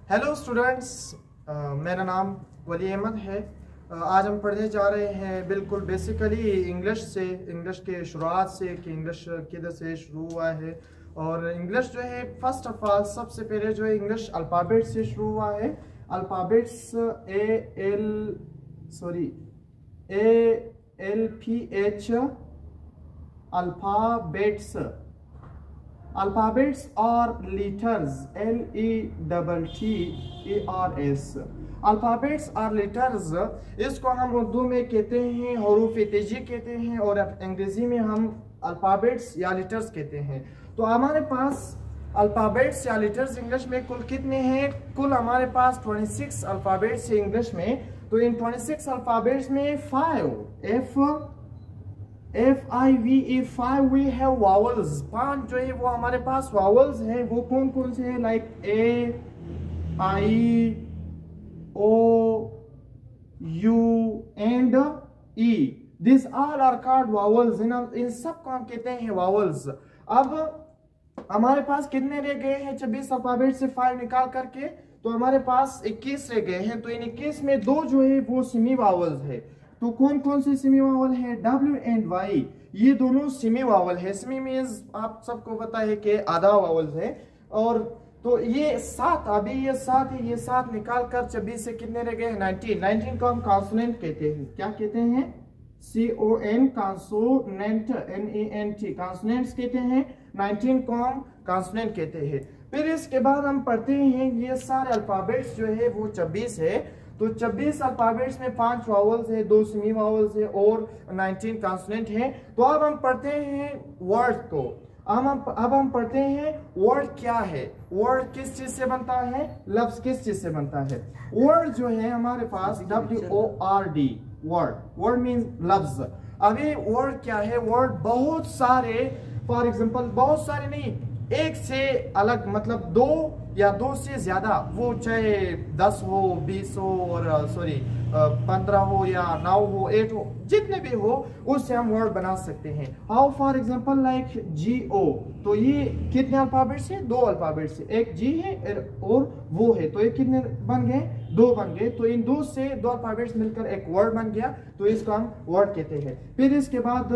Hello students, मेरा नाम वली अहमद है। आज हम पढ़ने जा रहे हैं बिल्कुल बेसिकली इंग्लिश के शुरुआत से कि इंग्लिश किधर से शुरू हुआ है। और इंग्लिश जो है फर्स्ट ऑफ ऑल सबसे पहले जो है इंग्लिश अल्फ़ाबेट से शुरू हुआ है। Alphabets ALPH alphabets. Alphabets are letters, LETTERS। Alphabets are letters, इसको हम उर्दू में कहते हैं हरूफ तेजी कहते हैं और अंग्रेजी में हम अल्फ़ाबेट्स या लेटर्स कहते हैं। तो हमारे पास अल्फ़ाबेट्स या लेटर्स इंग्लिश में कुल कितने हैं? कुल हमारे पास 26 अल्फ़ाबेट्स है इंग्लिश में। तो इन 26 अल्फ़ाबेट्स में 5 वी हैव वावल्स। 5 जो है वो हमारे पास वावल्स हैं। वो कौन कौन से हैं? Like A, I, O, U and E। This all are called vowels. इन सब को हम कहते हैं वावल्स। अब हमारे पास कितने रह गए हैं? 26 अल्फाबेट से 5 निकाल करके तो हमारे पास 21 रह गए हैं। तो इन 21 में 2 जो है वो सेमी वावल्स है। तो कौन कौन से सेमी वावल है? W एंड Y, ये दोनों सेमी वावल है। सेमी मींस आप सबको पता है कि आधा वावल्स है। और तो ये 7, अभी ये 7 है, ये 7 निकाल कर 26 से कितने रह गए? 19 को हम कॉन्सोनेंट कहते हैं। क्या कहते हैं? CON, कॉन्सोनेंट, NENT, कॉन्सोनेंट्स कहते हैं। 19 को हम कॉन्सोनेंट कहते हैं। फिर इसके बाद हम पढ़ते हैं ये सारे अल्फाबेट्स जो है वो 26 है। तो 26 अल्फाबेट्स में 5 वावल्स है, 2 सेमी वावल्स है और 19 कॉन्सोनेंट है। तो अब हम पढ़ते हैं वर्ड को। अब हम पढ़ते हैं वर्ड क्या है। वर्ड किस चीज से बनता है? लफ्ज किस चीज से बनता है? वर्ड जो है हमारे पास WORD, वर्ड मीन्स लफ्ज। अभी वर्ड क्या है? वर्ड बहुत सारे, फॉर एग्जाम्पल बहुत सारे नहीं, एक से अलग, मतलब 2 या 2 से ज्यादा, वो चाहे 10 हो, 20 हो और 15 हो या 9 हो, 8 हो, जितने भी हो उससे हम वर्ड बना सकते हैं। How for example like GO। तो ये कितने अल्फाबेट से? 2 अल्फाबेट से। एक G है और वो है, तो ये कितने बन गए? 2 बन गए। तो इन 2 से 2 अल्फाबेट्स मिलकर एक वर्ड बन गया, तो इसको हम वर्ड कहते हैं। फिर इसके बाद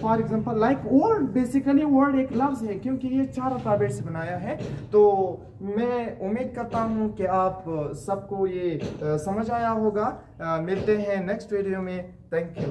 for example like word, basically word एक लफ्ज है क्योंकि ये 4 अल्फाबेट से बनाया है। तो मैं उम्मीद करता हूँ कि आप सबको ये समझ आया होगा। मिलते हैं नेक्स्ट वीडियो में। Thank you.